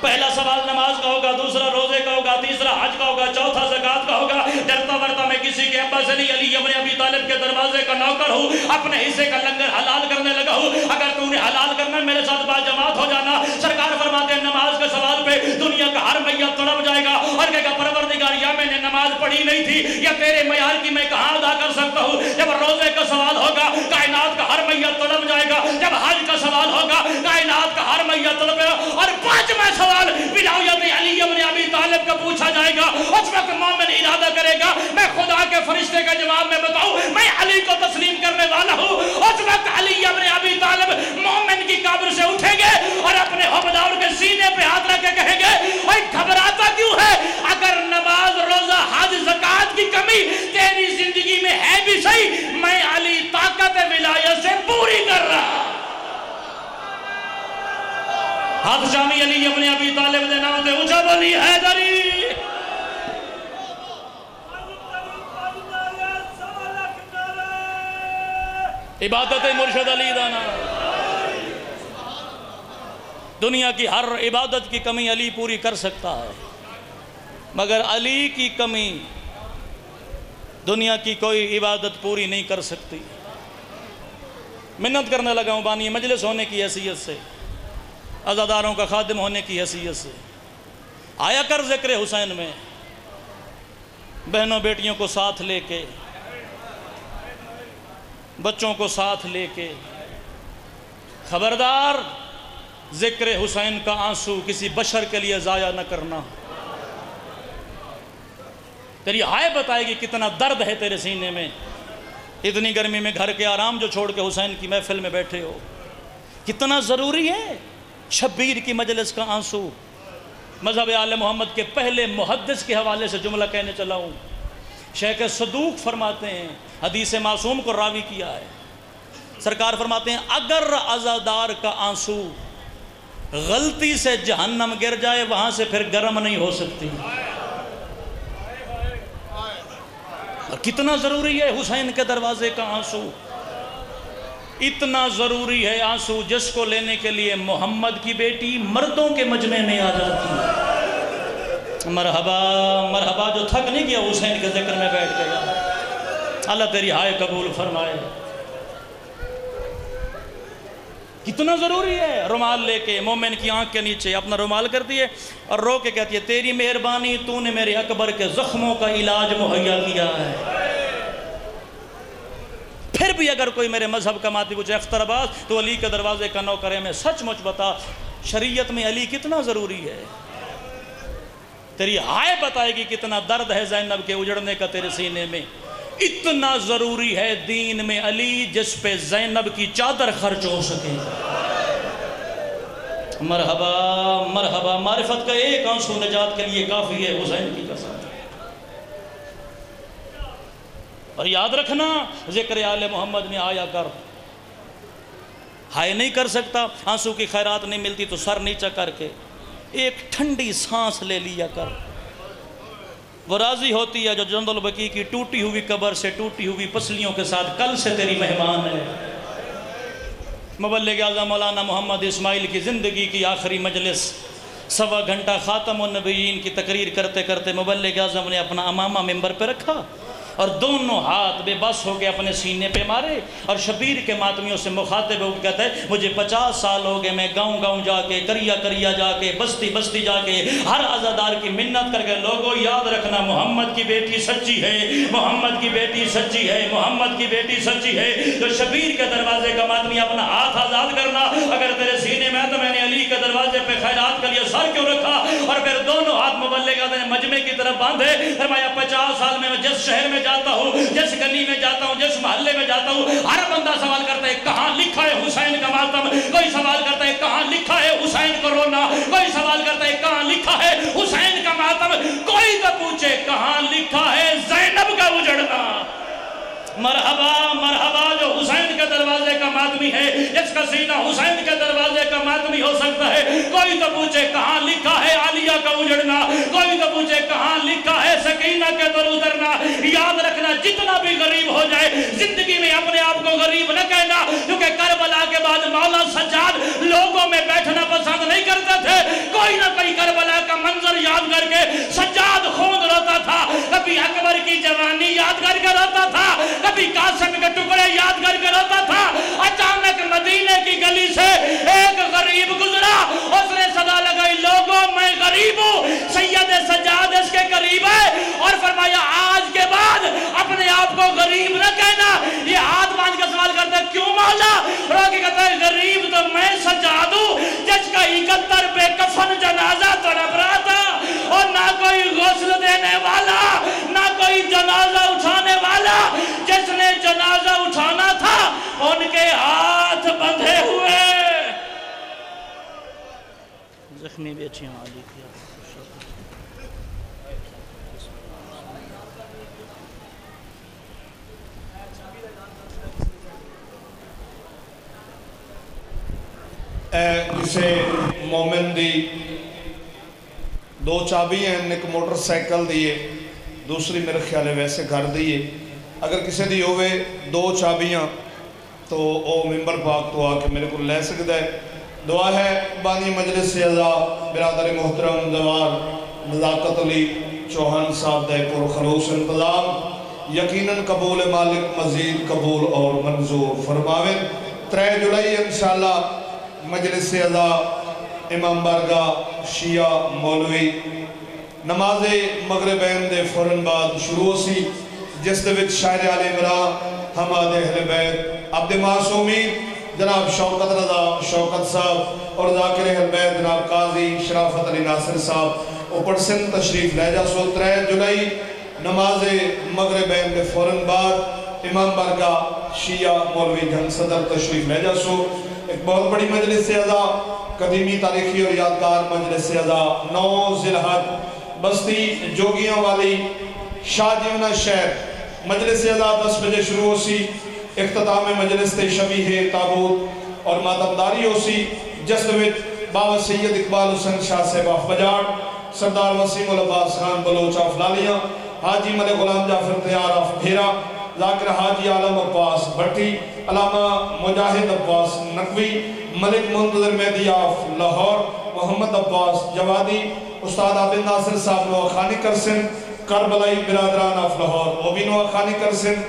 Speaker 1: پہلا سوال نماز کا ہوگا، دوسرا روزے کا ہوگا، تیسرا حج کا ہوگا، چوتھا زکوٰۃ کا ہوگا۔ ڈرتا ورتا میں کسی کے ابا سے نہیں، علی ابن ابی طالب کے دروازے کا نوکر ہوں، اپنے حصے کا لنگر حلال کرنے لگا ہوں۔ اگر تو نے حلال کرنا میرے ساتھ باجماعت ہو جانا۔ سرکار فرماتے ہیں نماز کے سوال پہ دنیا کا ہر میت تڑپ جائے گا اور کہے گا پروردگار یا میں نے نماز پڑھی نہیں تھی یا تیرے معیار کی میں کہاں ادا کر سکتا ہوں۔ جب روزے کا سوال ہوگا کائنات کا ہر میت تڑپ جائے گا۔ جب حج کا سوال ہوگا کائنات کا ہر میت تڑپے گا۔ اور پانچواں سوال ولایت علی ابن ابی طالب کا پوچھا جائے گا۔ اس وقت مومن ارادہ کرے گا میں خدا کے فرشتے کا جواب میں بتاؤں میں علی کو تسلیم کرنے والا ہوں۔ اس وقت علی ابن ابی طالب مومن کی قبر سے اٹھیں گے اور اپنے حوالدار کے سینے پہ ہاتھ رکھ کے کہیں گے اوے گھبراتا کیوں ہے؟ اگر نماز روزہ حج زکوٰۃ کی کمی تیری زندگی میں ہے بھی صحیح، میں علی طاقت ولایت سے پوری کر رہا۔ ہاتھ شامی علی ابن ابی طالب دے نام دے اونچا بولی حیدری۔ عبادت مرشد علی دانا، دنیا کی ہر عبادت کی کمی علی پوری کر سکتا ہے، مگر علی کی کمی دنیا کی کوئی عبادت پوری نہیں کر سکتی۔ منت کرنے لگا ہوں بانی مجلس ہونے کی حیثیت سے، عزاداروں کا خادم ہونے کی حیثیت سے، آیا کر ذکر حسین میں، بہنوں بیٹیوں کو ساتھ لے کے، بچوں کو ساتھ لے کے۔ خبردار ذکر حسین کا آنسو کسی بشر کے لیے ضائع نہ کرنا۔ تیری ہائے بتائے گی کتنا درد ہے تیرے سینے میں، اتنی گرمی میں گھر کے آرام جو چھوڑ کے حسین کی محفل میں بیٹھے ہو۔ کتنا ضروری ہے شبیر کی مجلس کا آنسو۔ مذہب آل محمد کے پہلے محدث کے حوالے سے جملہ کہنے چلا ہوں، شیخ صدوق فرماتے ہیں، حدیث معصوم کو راوی کیا ہے، سرکار فرماتے ہیں اگر عزادار کا آنسو غلطی سے جہنم گر جائے وہاں سے پھر گرم نہیں ہو سکتی۔ اور کتنا ضروری ہے حسین کے دروازے کا آنسو، اتنا ضروری ہے آنسو جس کو لینے کے لیے محمد کی بیٹی مردوں کے مجمع میں آ جاتی ہے۔ مرحبا مرحبا، جو تھک نہیں گیا حسین کے ذکر میں بیٹھ گیا، اللہ تیری ہائے قبول فرمائے۔ کتنا ضروری ہے رومال لے کے مومن کی آنکھ کے نیچے اپنا رومال کر دیے اور رو کے کہتی ہے تیری مہربانی، تو نے میرے اکبر کے زخموں کا علاج مہیا کیا ہے۔ پھر بھی اگر کوئی میرے مذہب کا ماتی پوچھے اختر عباس تو علی کے دروازے کا نوکر ہے، میں سچ مچ بتا شریعت میں علی کتنا ضروری ہے۔ تیری ہائے بتائے گی کتنا درد ہے زینب کے اجڑنے کا تیرے سینے میں۔ اتنا ضروری ہے دین میں علی جس پہ زینب کی چادر خرچ ہو سکے۔ مرحبا مرحبا، معرفت کا ایک آنسو نجات کے لیے کافی ہے، حسین کی قسم۔ اور یاد رکھنا ذکر آل محمد میں آیا کر، ہائے نہیں کر سکتا، آنسو کی خیرات نہیں ملتی تو سر نیچا کر کے ایک ٹھنڈی سانس لے لیا کر۔ وہ راضی ہوتی ہے جو جند البقیع کی ٹوٹی ہوئی قبر سے ٹوٹی ہوئی پسلیوں کے ساتھ کل سے تیری مہمان ہے۔ مبلغ اعظم مولانا محمد اسماعیل کی زندگی کی آخری مجلس، 1.25 گھنٹہ خاتم النبیین کی تقریر کرتے کرتے مبلغ اعظم نے اپنا امامہ ممبر پہ رکھا اور دونوں ہاتھ بے بس ہو کے اپنے سینے پہ مارے اور شبیر کے ماتمیوں سے مخاطب ہو کے کہتا ہے مجھے 50 سال ہو گئے، میں گاؤں گاؤں جا کے کریا جا کے بستی بستی جا کے ہر عزادار کی منت کر کے لوگوں یاد رکھنا محمد کی بیٹی سچی ہے، محمد کی بیٹی سچی ہے، محمد کی بیٹی سچی ہے۔ جو شبیر کے دروازے کا ماتمی اپنا ہاتھ آزاد کرنا، اگر تیرے سینے میں تو میں نے علی کے دروازے پہ خیرات کے لیے سر کیوں رکھا؟ اور پھر دونوں ہاتھ مبلغ اعظم مجمع کی طرف باندھے، فرمایا 50 سال میں جس شہر میں جاتا ہوں، جس گلی میں جاتا ہوں، جس محلے میں جاتا ہوں، ہر بندہ سوال کرتا ہے کہاں لکھا ہے حسین کا ماتم، کوئی سوال کرتا ہے کہاں لکھا ہے حسین کو رونا، کوئی سوال کرتا ہے کہاں لکھا ہے حسین کا ماتم، کوئی تو پوچھے کہاں لکھا ہے زینب کا اجڑنا۔ مرحبا مرحبا، جو حسین کے دروازے کا ماتمی ہے، جس کا سینہ حسین کے دروازے کا ماتمی ہو سکتا ہے، کوئی تو پوچھے کہاں لکھا ہے عالیہ کا اجڑنا، کوئی تو پوچھے کہاں لکھا ہے سکینہ کے در اترنا۔ یاد رکھنا جتنا بھی غریب ہو جائے زندگی میں اپنے آپ کو غریب نہ کہنا، کیونکہ کربلا کے بعد مولا سجاد لوگوں میں بیٹھنا پسند نہیں کرتے تھے۔ کوئی نہ کوئی کربلا کا منظر یاد کر کے سجاد خون روتا تھا، کبھی اکبر کی جوانی یاد کر کے روتا تھا، کبھی قاسم کے ٹکڑے یاد کر کے روتا تھا۔ اچانک مدینے کی گلی سے ایک غریب گزرا، اس نے صدا لگائی لوگوں میں غریب ہوں، سید سجاد اس کے قریب ہے، اور فرمایا آج کے بعد اپنے آپ کو غریب نہ کہنا۔ یہ ہاتھ باندھ کے سوال کرتا ہے کیوں مولا؟ رو کے کہتا ہے غریب تو میں سجاد ہوں جس کا 71 پہ کفن جنازہ تڑپ رہا تھا، اور نہ کوئی غسل دینے والا، نہ کوئی جنازہ اٹھانے والا، جس نے جنازہ اٹھانا تھا ان کے ہاتھ بندھے ہوئے۔ زخمی بیٹیاں علی کی
Speaker 2: جسے مومن دی 2 چابی ہیں، ایک موٹر سائیکل دیئے، دوسری میرے خیال ہے ویسے گھر دیئے، اگر کسی دی ہوئے 2 چابیاں تو او ممبر پاک تو آ کے میرے کو لے سکتا ہے۔ دعا ہے بانی مجلس اعزا برادر محترم دوار نزاکت علی چوہان صاحب دے پر خلوص انتظام، یقیناً قبول مالک مزید قبول اور منظور فرماوے۔ 3 جولائی انشاءاللہ مجلس اعزا امام بارگاہ شیعہ مولوی نماز مغربین دے فوراً بعد شروع سی، جس دے وچ شاعر آل عمران حماد اہل بیت عبد معصومین جناب شوکت رضا شوکت صاحب اور ذاکر اہل بیت جناب قاضی شرافت علی ناصر صاحب اوپر سن تشریف لے جا سو 3 جولائی نماز مغربین کے فوراً بعد امام بارگاہ شیعہ مولوی جنگ صدر تشریف لے جا سو ایک بہت بڑی مجلس اعزا قدیمی تاریخی اور یادگار مجلس اعزا 9 ذی الحج بستی جوگیاں والی شاہ جیونہ شہر مجلس اعزا 10 بجے شروع ہو سی اختتام مجلس تے شبیہ تابوت اور ماتمداری ہو سی جس وچ بابا سید اقبال حسین شاہ صاحب of بجاڑ Sardar Wasim العباس Khan Baloch of لالیاں حاجی ملک غلام جعفر تیار آف بھیرا ذاکر حاجی عالم عباس بھٹی علامہ مجاہد عباس نقوی ملک منتظر مہدی آف لاہور محمد عباس جوادی استاد عابد ناصر صاحب نوہ خانی کرسن کربلائی برادران آف لاہور وہ بھی نوہ خانی کرسن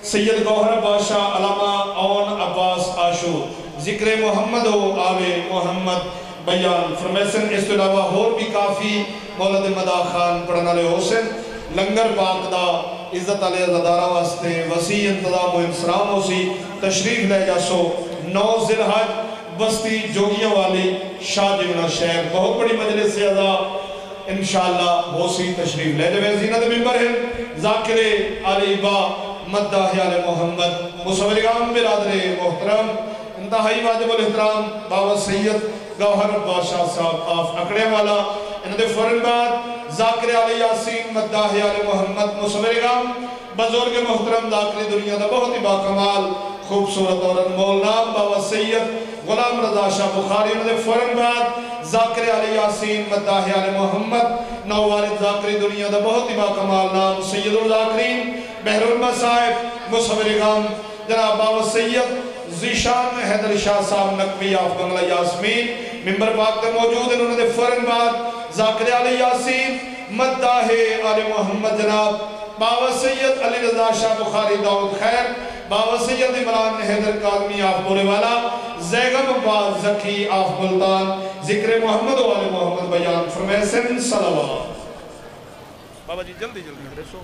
Speaker 2: سید گوہر بادشاہ علامہ اون عباس عاشور ذکر محمد و آل محمد بیان فرمیسن اس تو علاوہ اور بھی کافی مولد مدا خان پڑھنا لے حسن لنگر پاک دا عزت علیہ زدارہ واسطے وسیع انتظام و انسرام ہو سی تشریف لے جا سو 9 ذی الحج بستی جوگیاں والی شاہ جیونہ شہر بہت بڑی مجلس سے ادا انشاءاللہ ہو سی تشریف لے جا زینت ممبر ہے ذاکر علی با مداح علی محمد مصورگان برادر محترم انتہائی واجب الاحترام بابا سید گوہر بادشاہ صاحب آف اکڑے والا انہوں نے فوراً بعد ذاکر علی یاسین مداح علی محمد مصورگان بزرگ محترم ذاکر دنیا دا بہت ہی باکمال خوبصورت اور انمول نام بابا سید غلام رضا شاہ بخاری انہوں نے فوراً بعد ذاکر علی یاسین مداح علی محمد نووارد ذاکر دنیا دا بہت ہی باکمال نام سید الذاکرین بحر المصائب مصورگان جناب بابا سید ذیشان حیدر شاہ صاحب نقوی آف بنگلہ یاسمین ممبر پاک تے موجود انہوں نے فوراً بعد ذاکر علی یاسین مداح علی محمد جناب بابا سید علی رضا شاہ بخاری داؤد خیر بابا سید عمران حیدر کاظمی آف بورے والا زیغم عباس زکی آف ملتان ذکر محمد و علی محمد بیان فرمیسن صلوات بابا جی جلدی رسو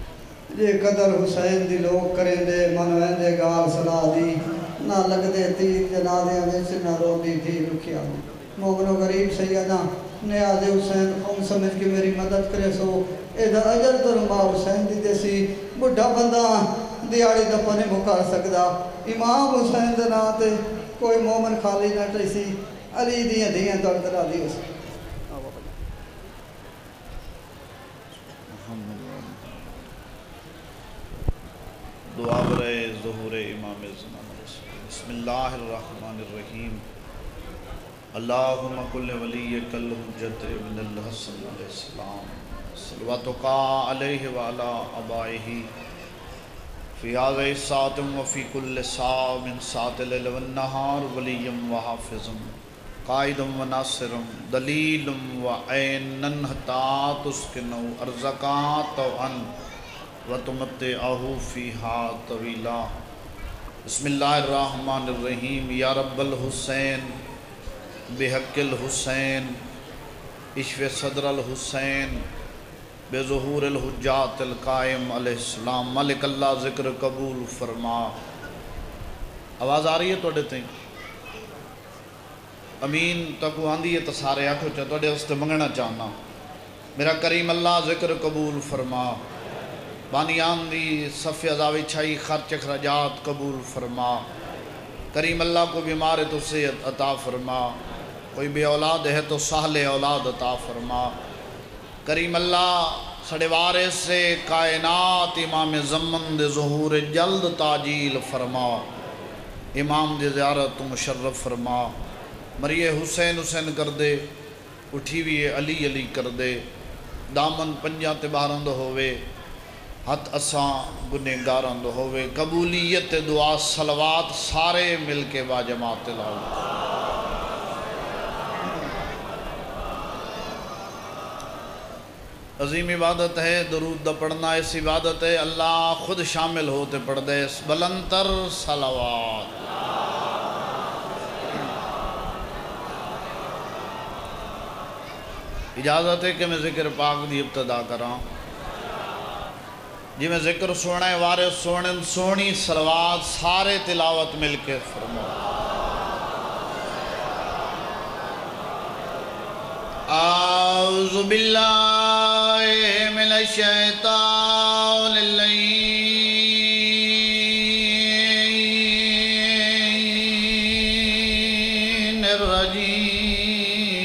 Speaker 3: یہ قدر حسین دی لوگ کریں دے منوین دے گال سلا دی نہ لگ دے تیر جنازیاں ویچ نہ رو دی تھی رکھیا مومن و غریب سیدہ نیاز حسین قوم سمجھ کے میری مدد کرے سو ایدھا اجر در ماں حسین دی دیسی بڑھا بندہ دیاڑی دپنے مکار سکدا امام حسین دے ناتے کوئی مومن خالی نہ ٹیسی علی دیاں دیاں درد را دی اس
Speaker 4: دعا برائے ظہور امام زمان بسم اللہ الرحمن الرحیم اللہم کل ولی کل حجت ابن الحسن علیہ السلام صلواتکا علیہ وعلا ابائہی فی آذی ساتم وفی کل سا من سات اللیل والنہار ولیم وحافظم قائدم وناصرم دلیلم وعینن حتا تسکنو ارزقات وعن وَتُمَتِّعَهُ فِيهَا طَوِيلًا بسم اللہ الرحمن الرحیم یا رب الحسین بحق الحسین اشف صدر الحسین بظہور الحجات القائم علیہ السلام ملک اللہ ذکر قبول فرما آواز آ رہی ہے توڑے تھیں امین تکو آندھی ہے تسارے آکھو چاہ توڑے اس تے منگنا چاہنا میرا کریم اللہ ذکر قبول فرما بانیان دی صفی عذاوی چھائی خرچ اخراجات قبول فرما کریم اللہ کو بیمار ہے تو صحت عطا فرما کوئی بھی اولاد ہے تو سہل اولاد عطا فرما کریم اللہ سڑے وارث سے کائنات امام زمن دے ظہور جلد تاجیل فرما امام دے زیارت مشرف فرما مریے حسین حسین کر دے اٹھی ہوئی علی علی کر دے دامن پنجا تے بارند ہوئے ہتھ اساں گنہگاراں ہوئے قبولیت دعا صلوات سارے مل کے باجماعت لاؤ عظیم عبادت ہے درود دا پڑھنا اس عبادت ہے اللہ خود شامل ہوتے پڑھ دے بلندر صلوات اجازت ہے کہ میں ذکر پاک دی ابتدا کراں جی میں ذکر سونے وارے سونے سونی صلوات سارے تلاوت مل کے فرما أعوذ بالله من الشيطان اللعين الرجيم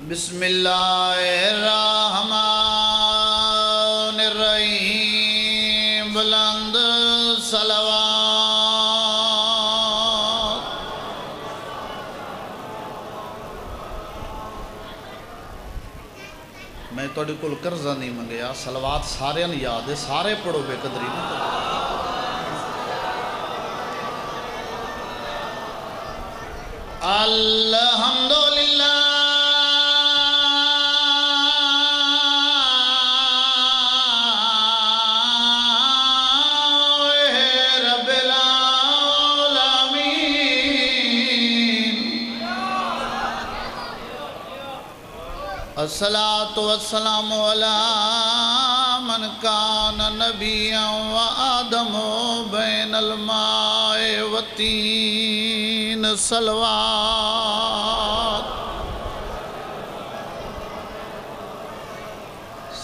Speaker 4: بسم الله الرحمن الرحيم بلند صلوات میں توڑے کل قرضہ نہیں منگیا صلوات سارے نے یاد ہے سارے پڑھو بے قدری نہیں کرو الحمدللہ رب العالمین الصلاة والسلام على من كان نبيا وآدم بين الماء والطين صلوات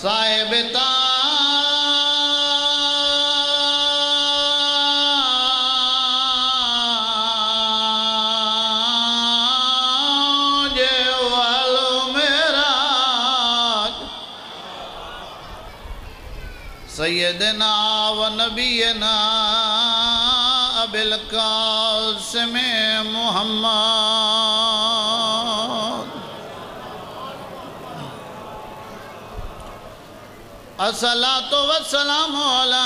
Speaker 4: صاحب تاج والمعراج سیدنا و نبینا ابی القاسم محمد الصلاة والسلام على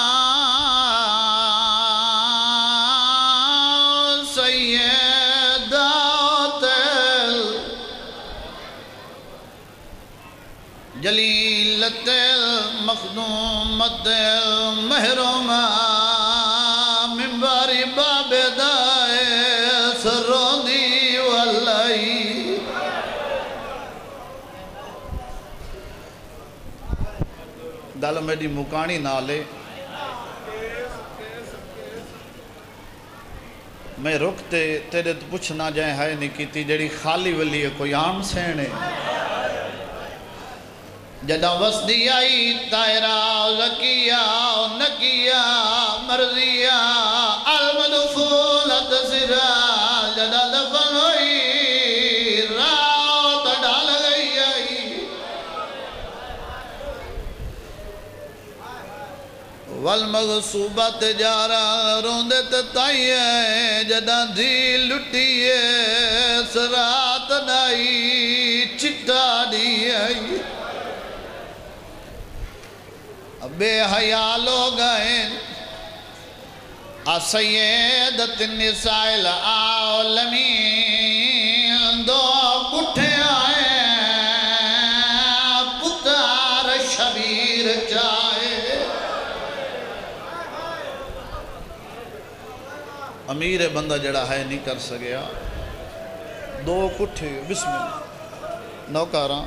Speaker 4: سیدات جلیلت المخدومت المحرومہ منبر باب دائے سرودی واللہی گل میری مکانی نالے میں رکتے تیرے تو پوچھنا جائیں ہے نہیں کیتی جڑی خالی ولی ہے کوئی عام سینے جدہ وسدی آئی تائرہ زکیہ نکیہ مرضیہ المدفولت سرہ جدہ دفن ہوئی رات ڈال گئی آئی والمغصوبت جارہ روندے تتائیے جدہ دھی لٹیے سرات ڈائی چٹا دی آئی بے حیا لوگ ہیں سیدت النساء العالمین دو کٹھے آئے پتار شبیر چاہے امیر بندہ جڑا ہے نہیں کر سکیا دو کٹھے بسم اللہ نوکاراں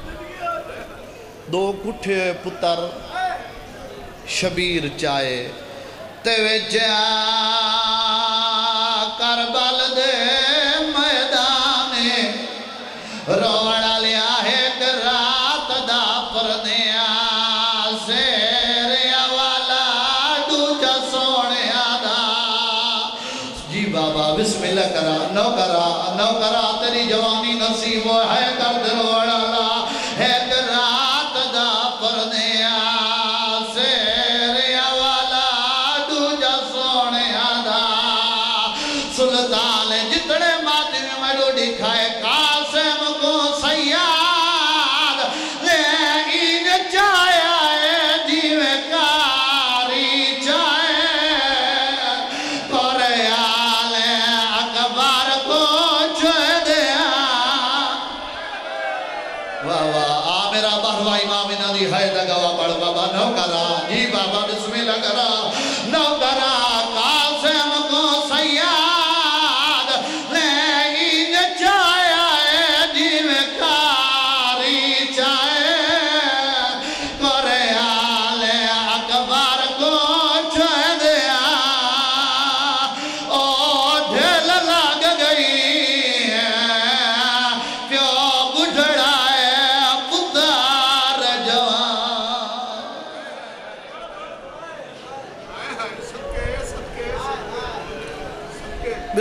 Speaker 4: دو کٹھے پتر شبیر چاہے توجہ کربل دے میدان روڑا لیا ہے کہ رات دا پردیا سیریا والا دوجہ سوڑے آدھا جی بابا بسم اللہ کرا نو کرا تیری جوانی نصیب ہے کرد روڑا ہے کہ رات دا پردیا سلطان جتنے ماتم میں روڑی کھائے قاسم کو سیاد لے این چاہے آئے جیوے کاری چاہے پورے آل اکبر کو چھوئے دیا واہ واہ میرا بہروا امام ندی ہے دگوا بڑھ بابا نو کرا جی بابا بسم اللہ کرا نو کرا قاسم کو سیاد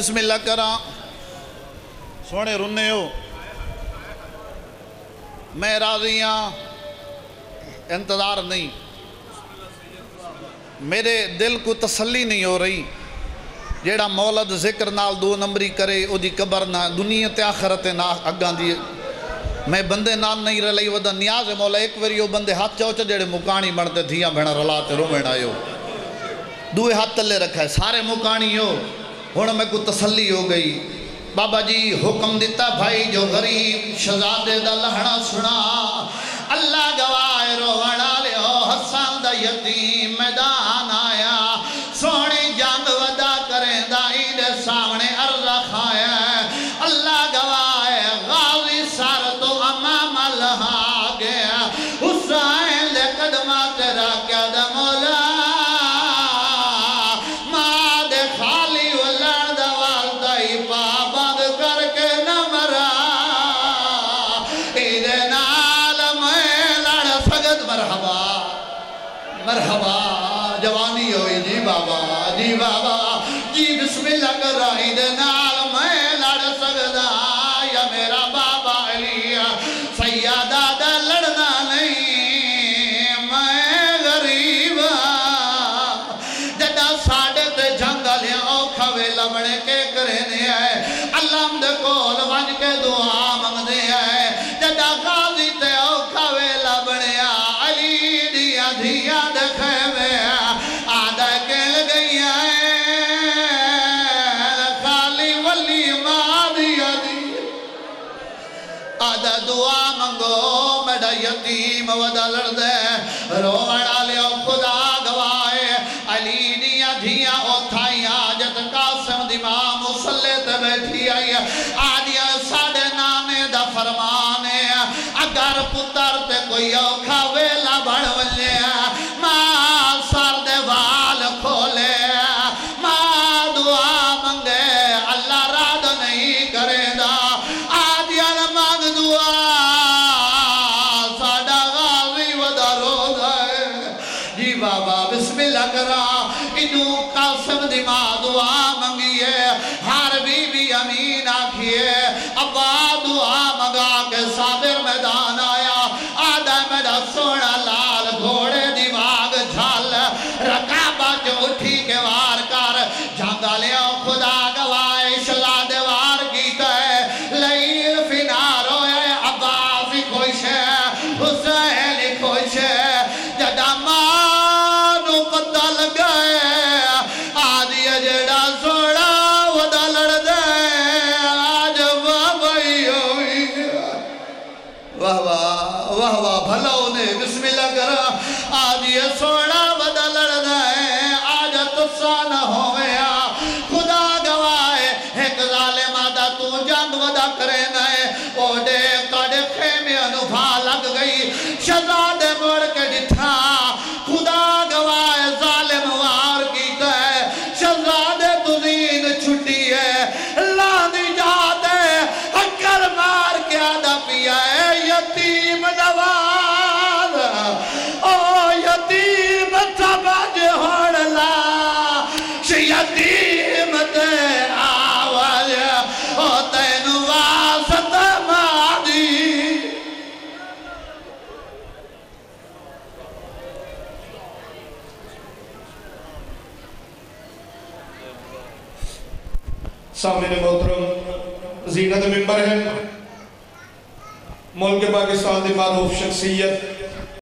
Speaker 4: بسم اللہ کرا سونے رنے ہو میں راضی ہاں انتظار نہیں میرے دل کو تسلی نہیں ہو رہی جیڑا مولد ذکر نال 2 نمبری کرے او دی قبر نہ دنیا تے آخرت نہ اگاں دی میں بندے نال نہیں رلائی ودا نیاز ہے مولا ایک واری او بندے ہاتھ چاو جڑے مکانی بنتے دھیاں بھیڑا رلا تے رووین آئیو 2 ہاتھ تلے رکھا ہے سارے مکانی ہو ہن میں کو تسلی ہو گئی بابا جی حکم دیتا بھائی جو غریب شہزادے دا لہنا سنا اللہ گواہ روونا لیو حسن دا یتیم میدان آیا سونی جنگ ودا کریں دا عید سامنے عرض کھایا اللہ گواہ غازی سر تو امام اللہ گیا حسین دے قدمات تیرا کیا دا مولا ماں دے خالی ولن دا والدائی پابند کر کے نہ مرا عید نال میں لڑ سگت مرحبا مرحبا جوانی ہوئی جی بابا جی بسم اللہ کر رہی دے نال میں لڑ سکدا یا میرا بابا علی سیادہ دا لڑنا نہیں میں غریب جدا ساڑے تے جنگلیاں اوکھا ویلا بڑے کے کرنے آئے اللہ دے کول ونج کے دعا منگ دے آئے جدا غازی تے اوکھا ویلا بڑے علی دیا دھیا دکھے میں آدھا کہل گئی خالی ولی ماں دیا دی آدھا دعا منگو میڈا یتیم ودا لڑدے روڑا لیو خدا گوائے علی دیا دھیا اوتھائی آجت قاسم دی ماں مسلط بیٹھی آئی آدھیا ساڑے نانے دا فرمانے اگر پتر تے کوئی اوکھا ویلا بڑھ ولے ماں سر دے وال کھولے ماں دعا منگے اللہ راد نہیں کرے دا آدھیا مانگ دعا ساڑا غازی ودا رو دائے جی بابا بسم اللہ کرا انہوں قاسم دی ماں دعا منگیے ہر بی بی امین آکھیے ابا دعا منگا کے صابر میدان آیا آدھا میرا سونا لال گھوڑے دی واگ جھال رکابہ جو اٹھی کے وار کر جھنگا لیا خدا گوائے شہزادے وار کیتا ہے لیل فنار ہوئے عباسی خوش ہے حسین خوش ہے جدا مانو پتہ لگائے آدھی جڑا سوڑا ودا لڑ دے آج بابائی ہوئی واہ واہ واہ واہ بھلا انہیں بسم اللہ کرا آدھی سوڑا ودا لڑ دے آج تسا نہ ہویا خدا گوائے ایک ظالم آدھا تو جنگ ودا کرے نئے او دے کڑے خیمے انوبھا لگ گئی شہزادے مڑ کے ڈٹھا خدا گوائے ظالم وار کیتا ہے شہزادے تو دین چھٹی ہے لاندی جاتے اکر مار کے آدھا پیا ہے یتیم نواز او یتیم سبج ہوڑ لا یتیم تے آواز او تینو واسط مادی
Speaker 2: سامنے محترم زینت ممبر ہے ملک پاکستان دی معروف شخصیت